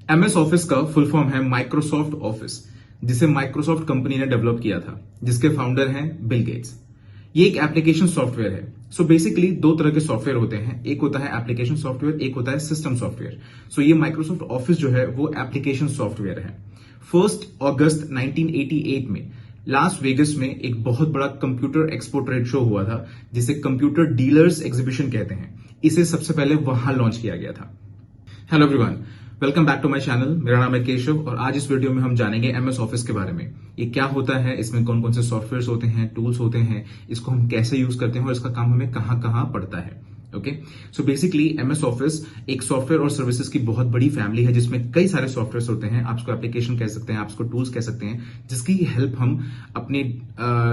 MS office का full form है Microsoft office, जिसे माइक्रोसॉफ्ट कंपनी ने डेवलप किया था, जिसके फाउंडर हैं बिल गेट्स। ये एक एप्लीकेशन सॉफ्टवेयर है। सो बेसिकली दो तरह के सॉफ्टवेयर होते हैं, एक होता है एप्लीकेशन सॉफ्टवेयर, एक होता है सिस्टम सॉफ्टवेयर। सो ये माइक्रोसॉफ्ट ऑफिस जो है वो एप्लीकेशन सॉफ्टवेयर है। 1 अगस्त 1988 में लास वेगस में एक बहुत बड़ा कंप्यूटर एक्सपो ट्रेड शो हुआ था, जिसे कंप्यूटर डीलर्स एग्जीबिशन कहते हैं। इसे सबसे पहले वहां लॉन्च किया गया था। Hello everyone, welcome back to my channel. मेरा नाम है केशव और आज इस वीडियो में हम जानेंगे एमएस ऑफिस के बारे में। ये क्या होता है, इसमें कौन कौन से सॉफ्टवेयर्स होते हैं, टूल्स होते हैं, इसको हम कैसे यूज करते हैं और इसका काम हमें कहां कहां पड़ता है। Okay, so basically MS office एक सॉफ्टवेयर और सर्विसेज की बहुत बड़ी फैमिली है, जिसमें कई सारे सॉफ्टवेयर होते हैं। आप इसको एप्लीकेशन कह सकते हैं, आप इसको टूल्स कह सकते हैं, जिसकी हेल्प हम अपने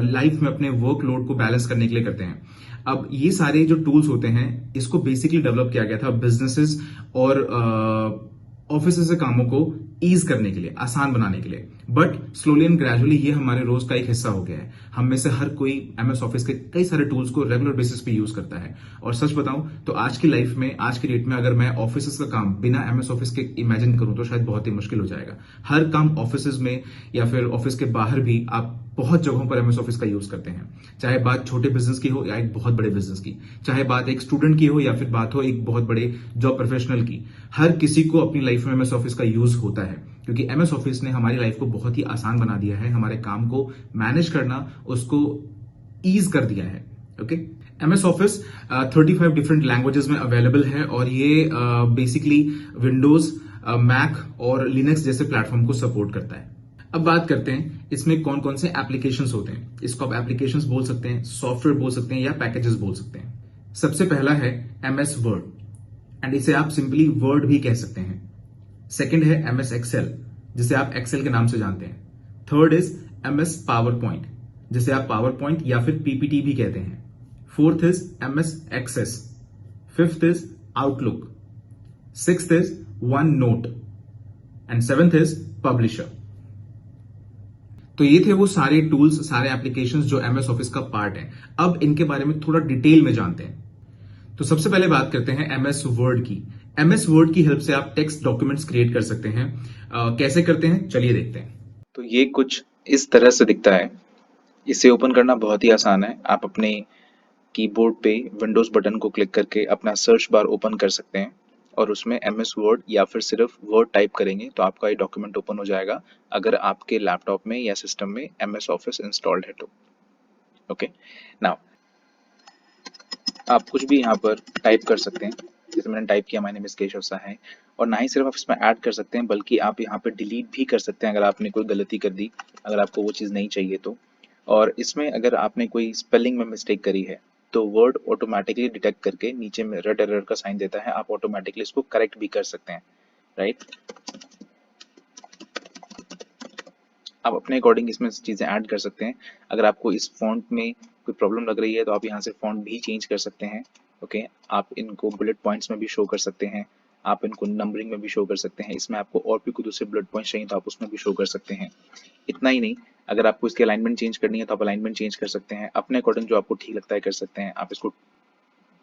लाइफ में अपने वर्कलोड को बैलेंस करने के लिए करते हैं। अब ये सारे जो टूल्स होते हैं, इसको बेसिकली डेवलप किया गया था बिजनेसेस और ऑफिस से कामों को ईज करने के लिए, आसान बनाने के लिए। बट स्लोली एंड ग्रेजुअली ये हमारे रोज का एक हिस्सा हो गया है। हम में से हर कोई एमएस ऑफिस के कई सारे टूल्स को रेगुलर बेसिस पे यूज करता है। और सच बताऊं तो आज की लाइफ में, आज की डेट में अगर मैं ऑफिस का काम बिना एमएस ऑफिस के इमेजिन करूं तो शायद बहुत ही मुश्किल हो जाएगा। हर काम ऑफिस में या फिर ऑफिस के बाहर भी आप बहुत जगहों पर एमएस ऑफिस का यूज करते हैं। चाहे बात छोटे बिजनेस की हो या एक बहुत बड़े बिजनेस की, चाहे बात एक स्टूडेंट की हो या फिर बात हो एक बहुत बड़े जॉब प्रोफेशनल की, हर किसी को अपनी लाइफ में एमएस ऑफिस का यूज होता है। क्योंकि एमएस ऑफिस ने हमारी लाइफ को बहुत ही आसान बना दिया है, हमारे काम को मैनेज करना, उसको ईज कर दिया है। Okay, MS office 35 different languages में अवेलेबल है और ये बेसिकली विंडोज, मैक और लिनक्स जैसे प्लेटफॉर्म को सपोर्ट करता है। अब बात करते हैं इसमें कौन कौन से एप्लीकेशंस होते हैं। इसको आप एप्लीकेशंस बोल सकते हैं, सॉफ्टवेयर बोल सकते हैं या पैकेजेस बोल सकते हैं। सबसे पहला है एमएस वर्ड, एंड इसे आप सिंपली वर्ड भी कह सकते हैं। सेकंड है एमएस एक्सेल, जिसे आप एक्सेल के नाम से जानते हैं। Third is MS power point, जिसे आप पावर पॉइंट या फिर पीपीटी भी कहते हैं। Fourth is MS Access. Fifth is Outlook. Sixth is OneNote and seventh is Publisher. तो ये थे वो सारे टूल्स, सारे एप्लीकेशंस जो एमएस ऑफिस का पार्ट है। अब इनके बारे में थोड़ा डिटेल में जानते हैं। तो सबसे पहले बात करते हैं एमएस वर्ड की। एमएस वर्ड की हेल्प से आप टेक्स्ट डॉक्यूमेंट्स क्रिएट कर सकते हैं। कैसे करते हैं, चलिए देखते हैं। तो ये कुछ इस तरह से दिखता है। इसे ओपन करना बहुत ही आसान है। आप अपने कीबोर्ड पे विंडोज बटन को क्लिक करके अपना सर्च बार ओपन कर सकते हैं और उसमें एमएस वर्ड या फिर सिर्फ वर्ड टाइप करेंगे तो आपका ये डॉक्यूमेंट ओपन हो जाएगा, अगर आपके लैपटॉप में या सिस्टम में एमएस ऑफिस इंस्टॉल्ड है तो। ओके, नाउ आप कुछ भी यहाँ पर टाइप कर सकते हैं। जैसे मैंने टाइप किया, माय नेम इज केशव सहाय। और ना ही सिर्फ आप इसमें ऐड कर सकते हैं, बल्कि आप यहाँ पे डिलीट भी कर सकते हैं अगर आपने कोई गलती कर दी, अगर आपको वो चीज़ नहीं चाहिए तो। और इसमें अगर आपने कोई स्पेलिंग में मिस्टेक करी है तो वर्ड ऑटोमेटिकली डिटेक्ट करके नीचे में रेड एरर का साइन देता है, आप ऑटोमेटिकली इसको करेक्ट भी कर सकते हैं। राइट, आप अपने अकॉर्डिंग इसमें चीज़ें ऐड कर सकते हैं। अगर आपको इस फॉन्ट में कोई प्रॉब्लम लग रही है तो आप यहाँ से फॉन्ट भी चेंज कर सकते हैं। ओके, आप इनको बुलेट पॉइंट्स में भी शो कर सकते हैं, आप इनको नंबरिंग में भी शो कर सकते हैं। इसमें आपको और भी कुछ दूसरे बुलेट पॉइंट्स चाहिए तो आप उसमें भी शो कर सकते हैं। इतना ही नहीं, अगर आपको इसकी अलाइनमेंट चेंज करनी है तो आप अलाइनमेंट चेंज कर सकते हैं, अपने अकॉर्डिंग जो आपको ठीक लगता है कर सकते हैं। आप इसको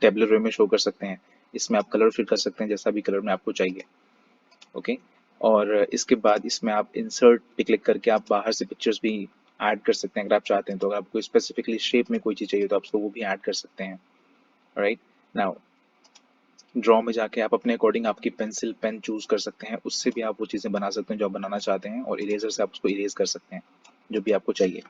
टेबुलर वे में शो कर सकते हैं, इसमें आप कलर फिल कर सकते हैं जैसा भी कलर में आपको चाहिए। ओके, और इसके बाद इसमें आप इंसर्ट पे क्लिक करके आप बाहर से पिक्चर्स भी ऐड कर सकते हैं अगर आप चाहते हैं तो। अगर आपको स्पेसिफिकली शेप में कोई चीज़ चाहिए तो आप उसको वो भी ऐड कर सकते हैं। राइट, नाउ ड्रॉ में जाके आप अपने अकॉर्डिंग आपकी पेंसिल पेन चूज कर सकते हैं, उससे भी आप वो चीज़ें बना सकते हैं जो आप बनाना चाहते हैं, और इरेजर से आप उसको इरेज कर सकते हैं जो भी आपको चाहिए।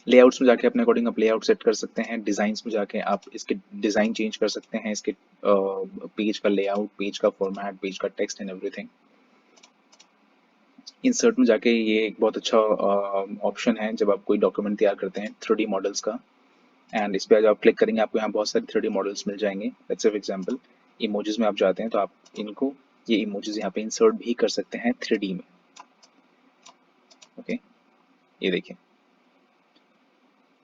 लेआउट्स में जाके अपने अकॉर्डिंग आप लेआउट सेट कर सकते हैं। डिजाइन्स में जाके आप इसके डिजाइन चेंज कर सकते हैं, इसके पेज का लेआउट, पेज का फॉर्मेट, पेज का टेक्स्ट एंड एवरीथिंग। इंसर्ट में जाके ये एक बहुत अच्छा ऑप्शन है जब आप कोई डॉक्यूमेंट तैयार करते हैं 3D मॉडल्स का। एंड इस पे जब आप क्लिक करेंगे आपको यहाँ बहुत सारे 3D मॉडल्स मिल जाएंगे। लेट्स फॉर एग्जांपल इमोजीज में आप जाते हैं तो आप इनको, ये इमोजीज यहाँ पे इंसर्ट भी कर सकते हैं 3D में। ओके, ये देखिए।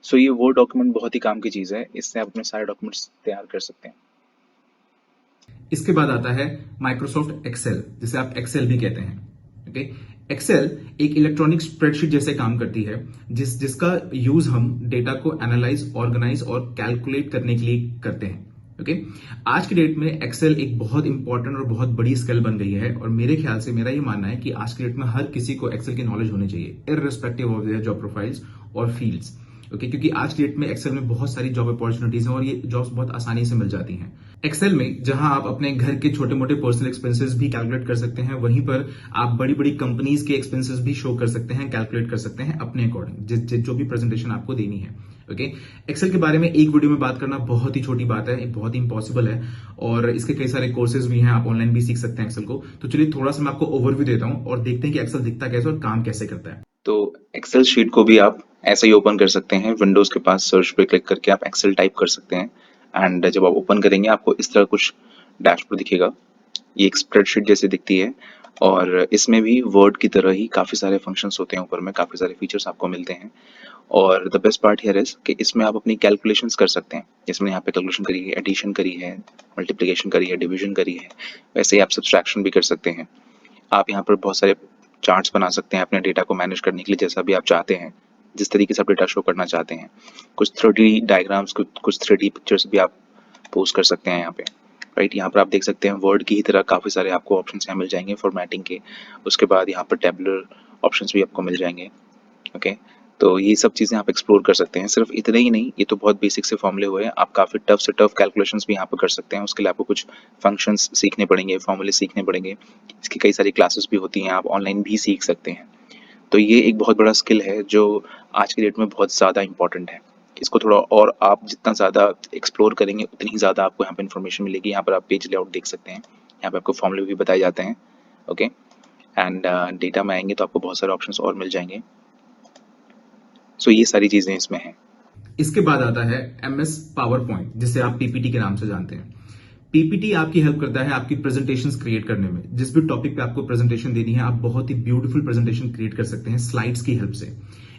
सो ये वो डॉक्यूमेंट बहुत ही काम की चीज़ है, इससे आप अपने सारे डॉक्यूमेंट्स तैयार कर सकते हैं। इसके बाद आता है माइक्रोसॉफ्ट एक्सेल, जिसे आप एक्सेल भी कहते हैं। ओके, एक्सेल एक इलेक्ट्रॉनिक स्प्रेडशीट जैसे काम करती है, जिसका यूज हम डेटा को एनालाइज, ऑर्गेनाइज और कैलकुलेट करने के लिए करते हैं। ओके। आज की डेट में एक्सेल एक बहुत इंपॉर्टेंट और बहुत बड़ी स्किल बन गई है, और मेरे ख्याल से मेरा ये मानना है कि आज की डेट में हर किसी को एक्सेल की नॉलेज होनी चाहिए, irrespective of their job profiles और फील्ड्स। ओके, क्योंकि आज की डेट में एक्सेल में बहुत सारी जॉब अपॉर्चुनिटीज हैं और ये जॉब्स बहुत आसानी से मिल जाती हैं। एक्सेल में जहां आप अपने घर के छोटे मोटे पर्सनल एक्सपेंसेस भी कैलकुलेट कर सकते हैं, वहीं पर आप बड़ी बड़ी कंपनीज के एक्सपेंसेस भी शो कर सकते हैं, कैलकुलेट कर सकते हैं अपने अकॉर्डिंग, जो भी प्रेजेंटेशन आपको देनी है। ओके। एक्सेल के बारे में एक वीडियो में बात करना बहुत ही छोटी बात है, बहुत ही इम्पॉसिबल है, और इसके कई सारे कोर्सेज भी हैं, आप ऑनलाइन भी सीख सकते हैं एक्सेल को। तो चलिए थोड़ा सा मैं आपको ओवरव्यू देता हूं और देखते हैं कि एक्सेल दिखता कैसे और काम कैसे करता है। तो एक्सेल शीट को भी आप ऐसे ही ओपन कर सकते हैं, विंडोज के पास सर्च पे क्लिक करके आप एक्सेल टाइप कर सकते हैं एंड जब आप ओपन करेंगे आपको इस तरह कुछ डैशबोर्ड दिखेगा। ये एक स्प्रेडशीट जैसे दिखती है और इसमें भी वर्ड की तरह ही काफ़ी सारे फंक्शंस होते हैं, ऊपर में काफ़ी सारे फीचर्स आपको मिलते हैं। और the best part here is कि इसमें आप अपनी कैलकुलेशंस कर सकते हैं। इसमें यहाँ पे कैलकुलेशन करी है, एडिशन करी है, मल्टीप्लिकेशन करी है, डिवीजन करी है, वैसे ही आप सब्सट्रैक्शन भी कर सकते हैं। आप यहाँ पर बहुत सारे चार्ट्स बना सकते हैं अपने डेटा को मैनेज करने के लिए, जैसा भी आप चाहते हैं, जिस तरीके से आप डेटा शो करना चाहते हैं। कुछ 3D डायग्राम्स, कुछ 3D पिक्चर्स भी आप पोस्ट कर सकते हैं यहाँ पे। राइट, यहाँ पर आप देख सकते हैं वर्ड की ही तरह काफ़ी सारे आपको ऑप्शंस यहाँ मिल जाएंगे फॉर्मेटिंग के। उसके बाद यहाँ पर टेबुलर ऑप्शंस भी आपको मिल जाएंगे। ओके, तो ये सब चीज़ें आप एक्सप्लोर कर सकते हैं। सिर्फ इतने ही नहीं, ये तो बहुत बेसिक से फॉर्मूले हुए हैं, आप काफ़ी टफ से टफ कैलकुलेशंस भी यहाँ पर कर सकते हैं। उसके लिए आपको कुछ फंक्शंस सीखने पड़ेंगे, फॉर्मूले सीखने पड़ेंगे। इसकी कई सारी क्लासेस भी होती हैं, आप ऑनलाइन भी सीख सकते हैं। तो ये एक बहुत बड़ा स्किल है जो आज की डेट में बहुत ज़्यादा इंपॉर्टेंट है। इसको थोड़ा और आप जितना ज़्यादा एक्सप्लोर करेंगे उतनी ही ज़्यादा आपको यहाँ पे इन्फॉर्मेशन मिलेगी। यहाँ पर आप पेज लेआउट देख सकते हैं, यहाँ पे आपको फॉर्मूले भी बताए जाते हैं। ओके, एंड डेटा में आएंगे तो आपको बहुत सारे ऑप्शंस और मिल जाएंगे। सो ये सारी चीज़ें इसमें हैं। इसके बाद आता है MS पावर पॉइंट, जिसे आप पीपीटी के नाम से जानते हैं। पीपीटी आपकी हेल्प करता है आपकी प्रेजेंटेशंस क्रिएट करने में। जिस भी टॉपिक पे आपको प्रेजेंटेशन देनी है, आप बहुत ही ब्यूटीफुल प्रेजेंटेशन क्रिएट कर सकते हैं स्लाइड्स की हेल्प से।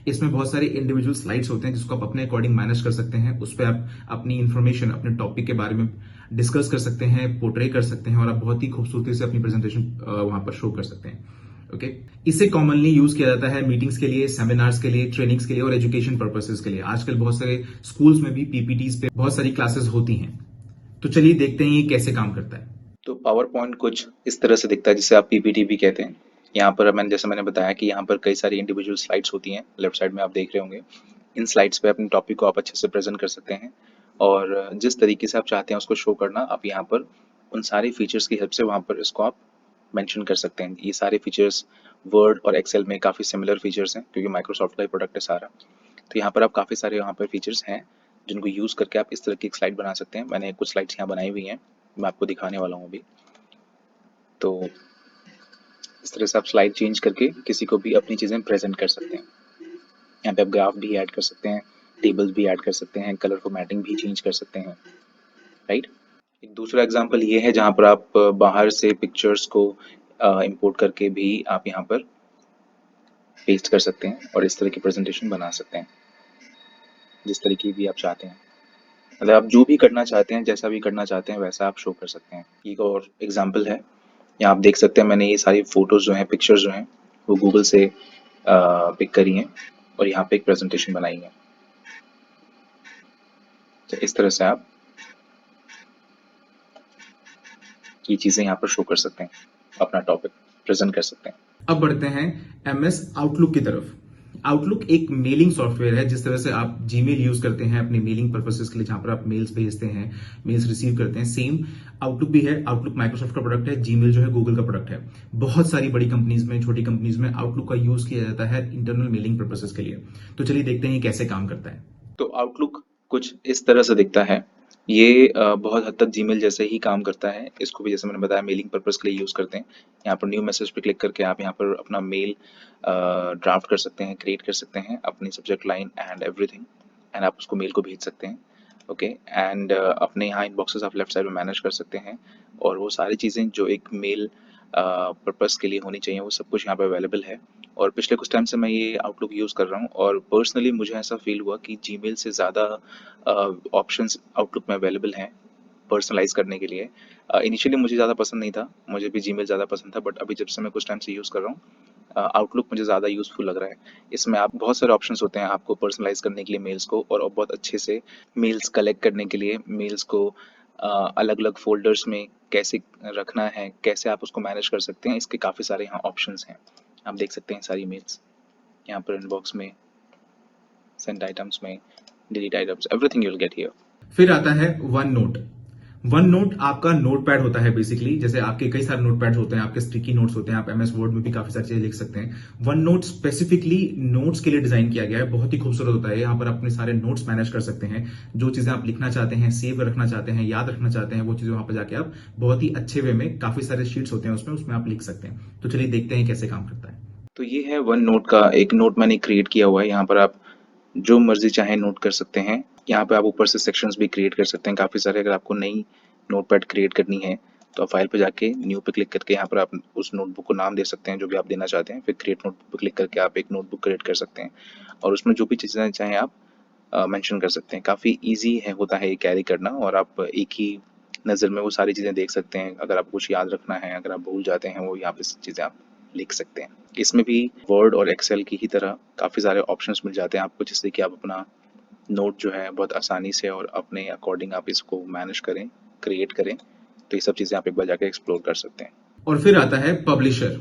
इसमें बहुत सारे इंडिविजुअल स्लाइड्स होते हैं जिसको आप अपने अकॉर्डिंग मैनेज कर सकते हैं। उस पर आप अपनी इंफॉर्मेशन, अपने टॉपिक के बारे में डिस्कस कर सकते हैं, पोर्ट्रे कर सकते हैं, और आप बहुत ही खूबसूरती से अपनी प्रेजेंटेशन वहां पर शो कर सकते हैं। ओके। इसे कॉमनली यूज किया जाता है मीटिंग्स के लिए, सेमिनार्स के लिए, ट्रेनिंग्स के लिए और एजुकेशन पर्पसेस के लिए। आजकल बहुत सारे स्कूल्स में भी पीपीटीज पे बहुत सारी क्लासेस होती हैं। तो चलिए देखते हैं ये कैसे काम करता है। तो पावर पॉइंट कुछ इस तरह से दिखता है, जिसे आप पीपीटी भी कहते हैं। यहाँ पर मैंने बताया कि यहाँ पर कई सारी इंडिविजुअल स्लाइड्स होती हैं, लेफ्ट साइड में आप देख रहे होंगे। इन स्लाइड्स पे अपने टॉपिक को आप अच्छे से प्रेजेंट कर सकते हैं और जिस तरीके से आप चाहते हैं उसको शो करना, आप यहाँ पर उन सारे फीचर्स की हेल्प से वहाँ पर इसको आप मेंशन कर सकते हैं। ये सारे फीचर्स वर्ड और एक्सेल में काफ़ी सिमिलर फीचर्स हैं, क्योंकि माइक्रोसॉफ्ट का ही प्रोडक्ट है सारा। तो यहाँ पर आप काफ़ी सारे यहाँ पर फीचर्स हैं जिनको यूज़ करके आप इस तरह की एक स्लाइड बना सकते हैं। मैंने कुछ स्लाइड्स यहाँ बनाई हुई हैं, मैं आपको दिखाने वाला हूँ अभी। तो इस तरह से आप स्लाइड चेंज करके किसी को भी अपनी चीज़ें प्रेजेंट कर सकते हैं। यहाँ पे आप ग्राफ भी ऐड कर सकते हैं, टेबल्स भी ऐड कर सकते हैं, कलर फॉर्मेटिंग भी चेंज कर सकते हैं। राइट, एक दूसरा एग्जांपल ये है जहाँ पर आप बाहर से पिक्चर्स को इंपोर्ट करके भी आप यहाँ पर पेस्ट कर सकते हैं और इस तरह की प्रेजेंटेशन बना सकते हैं, जिस तरीके भी आप चाहते हैं। मतलब आप जो भी करना चाहते हैं, जैसा भी करना चाहते हैं, वैसा आप शो कर सकते हैं। एक और एग्जांपल है, यहाँ आप देख सकते हैं मैंने ये सारी फोटोज जो हैं, पिक्चर्स जो हैं, वो गूगल से पिक करी हैं और यहाँ पे एक प्रेजेंटेशन बनाई है। तो इस तरह से आप ये चीज़ें यहाँ पर शो कर सकते हैं, अपना टॉपिक प्रेजेंट कर सकते हैं। अब बढ़ते हैं MS आउटलुक की तरफ। आउटलुक एक मेलिंग सॉफ्टवेयर है। जिस तरह से आप जीमेल यूज करते हैं अपने मेलिंग पर्पसेस के लिए, जहां पर आप मेल्स भेजते हैं, मेल्स रिसीव करते हैं, सेम आउटलुक भी है। आउटलुक माइक्रोसॉफ्ट का प्रोडक्ट है, जीमेल जो है गूगल का प्रोडक्ट है। बहुत सारी बड़ी कंपनीज में, छोटी कंपनीज में आउटलुक का यूज किया जाता है इंटरनल मेलिंग पर्पसेस के लिए। तो चलिए देखते हैं ये कैसे काम करता है। तो आउटलुक कुछ इस तरह से दिखता है। ये बहुत हद तक जीमेल जैसे ही काम करता है। इसको भी जैसे मैंने बताया मेलिंग पर्पस के लिए यूज़ करते हैं। यहाँ पर न्यू मैसेज पे क्लिक करके आप यहाँ पर अपना मेल ड्राफ्ट कर सकते हैं, क्रिएट कर सकते हैं, अपनी subject line and everything, and आप उसको मेल को भेज सकते हैं। ओके, एंड अपने यहाँ इनबॉक्सेस आप लेफ्ट साइड में मैनेज कर सकते हैं और वो सारी चीज़ें जो एक मेल पर्पस के लिए होनी चाहिए वो सब कुछ यहाँ पे अवेलेबल है। और पिछले कुछ टाइम से मैं ये आउटलुक यूज़ कर रहा हूँ और पर्सनली मुझे ऐसा फील हुआ कि जीमेल से ज़्यादा ऑप्शंस आउटलुक में अवेलेबल हैं पर्सनलाइज करने के लिए। इनिशियली मुझे ज़्यादा पसंद नहीं था, मुझे भी जीमेल ज़्यादा पसंद था, बट अभी जब से मैं कुछ टाइम से यूज़ कर रहा हूँ आउटलुक मुझे ज़्यादा यूज़फुल लग रहा है। इसमें आप बहुत सारे ऑप्शंस होते हैं आपको पर्सनलाइज करने के लिए मेल्स को, और बहुत अच्छे से मेल्स कलेक्ट करने के लिए, मेल्स को अलग अलग फोल्डर्स में कैसे रखना है, कैसे आप उसको मैनेज कर सकते हैं, इसके काफ़ी सारे यहाँ ऑप्शंस हैं। आप देख सकते हैं सारी मेल्स यहाँ पर इनबॉक्स में, सेंड आइटम्स में, delete items, everything you will get here. फिर आता है वन नोट। वन नोट आपका नोटपैड होता है बेसिकली, जैसे आपके कई सारे नोटपैड होते हैं, आपके स्टिकी नोट्स होते हैं, आप एमएस वर्ड में भी काफी सारी चीजें लिख सकते हैं। वन नोट स्पेसिफिकली नोट्स के लिए डिजाइन किया गया है, बहुत ही खूबसूरत होता है। यहाँ पर अपने सारे नोट्स मैनेज कर सकते हैं, जो चीजें आप लिखना चाहते हैं, सेव रखना चाहते हैं, याद रखना चाहते हैं, वो चीजें वहां पर जाके आप बहुत ही अच्छे वे में, काफी सारे शीट्स होते हैं उसमें आप लिख सकते हैं। तो चलिए देखते हैं कैसे काम करता है। तो ये है वन नोट का एक नोट मैंने क्रिएट किया हुआ है। यहाँ पर आप जो मर्जी चाहे नोट कर सकते हैं। यहाँ पे आप ऊपर से सेक्शंस भी क्रिएट कर सकते हैं काफ़ी सारे। अगर आपको नई नोटपैड क्रिएट करनी है तो आप फाइल पे जाके न्यू पे क्लिक करके यहाँ पर आप उस नोटबुक को नाम दे सकते हैं जो भी आप देना चाहते हैं। फिर क्रिएट नोटबुक पे क्लिक करके आप एक नोटबुक क्रिएट कर सकते हैं और उसमें जो भी चीज़ें चाहें आप मेंशन कर सकते हैं। काफ़ी ईजी है होता है ये कैरी करना, और आप एक ही नज़र में वो सारी चीज़ें देख सकते हैं। अगर आपको कुछ याद रखना है, अगर आप भूल जाते हैं, वो यहाँ पे चीज़ें आप लिख सकते हैं। इसमें भी वर्ड और एक्सेल की ही तरह काफ़ी सारे ऑप्शंस मिल जाते हैं आपको, जिससे कि आप अपना नोट जो है बहुत आसानी से और अपने अकॉर्डिंग आप इसको मैनेज करें, क्रिएट करें। तो ये सब चीज़ें आप एक बार जाके एक्सप्लोर कर सकते हैं। और फिर आता है पब्लिशर।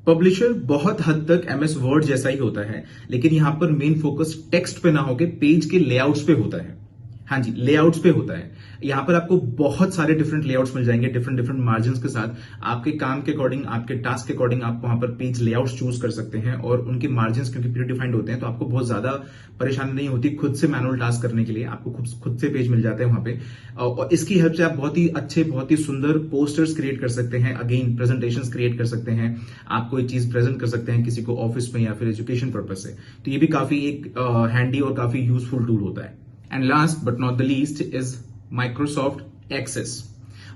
पब्लिशर बहुत हद तक एमएस वर्ड जैसा ही होता है, लेकिन यहां पर मेन फोकस टेक्स्ट पे ना होके पेज के लेआउट्स पे होता है। हाँ जी, लेआउट्स पे होता है। यहां पर आपको बहुत सारे डिफरेंट लेआउट्स मिल जाएंगे, डिफरेंट डिफरेंट मार्जिन के साथ। आपके काम के अकॉर्डिंग, आपके टास्क के अकॉर्डिंग आप वहां पर पेज लेआउट्स चूज कर सकते हैं, और उनके मार्जिन क्योंकि प्री डिफाइंड होते हैं तो आपको बहुत ज्यादा परेशानी नहीं होती खुद से मैनुअल टास्क करने के लिए। आपको खुद से पेज मिल जाते हैं वहां पे, और इसकी हेल्प से आप बहुत ही अच्छे, बहुत ही सुंदर पोस्टर्स क्रिएट कर सकते हैं। अगेन प्रेजेंटेशंस क्रिएट कर सकते हैं, आप कोई चीज प्रेजेंट कर सकते हैं किसी को ऑफिस में या फिर एजुकेशन पर्पज से। तो ये भी काफी एक हैंडी और काफी यूजफुल टूल होता है। And last but not the least is Microsoft Access.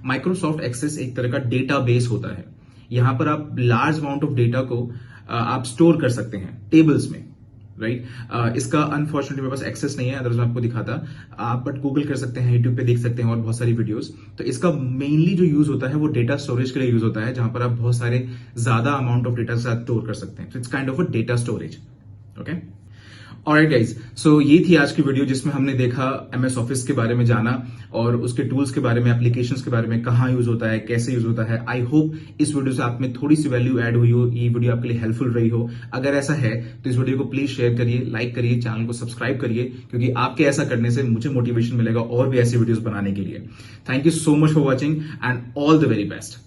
Microsoft Access एक तरह का डेटाबेस होता है। यहां पर आप लार्ज अमाउंट ऑफ डेटा को आप स्टोर कर सकते हैं टेबल्स में, राइट। इसका अनफॉर्चुनेटली मेरे पास एक्सेस नहीं है, अदरवाइज मैं आपको दिखाता। आप बट गूगल कर सकते हैं, यूट्यूब पे देख सकते हैं और बहुत सारी वीडियोस। तो इसका मेनली जो यूज होता है वो डेटा स्टोरेज के लिए यूज होता है, जहां पर आप बहुत सारे ज्यादा अमाउंट ऑफ डेटा साथ स्टोर कर सकते हैं। तो it's kind of a data storage. Okay, alright guys, so ये थी आज की वीडियो जिसमें हमने देखा एमएस ऑफिस के बारे में जाना, और उसके टूल्स के बारे में, एप्लीकेशंस के बारे में, कहाँ यूज होता है, कैसे यूज होता है। आई होप इस वीडियो से आप में थोड़ी सी वैल्यू ऐड हुई हो, ये वीडियो आपके लिए हेल्पफुल रही हो। अगर ऐसा है तो इस वीडियो को प्लीज शेयर करिए, लाइक करिए, चैनल को सब्सक्राइब करिए, क्योंकि आपके ऐसा करने से मुझे मोटिवेशन मिलेगा और भी ऐसी वीडियोस बनाने के लिए। Thank you so much for watching and all the very best.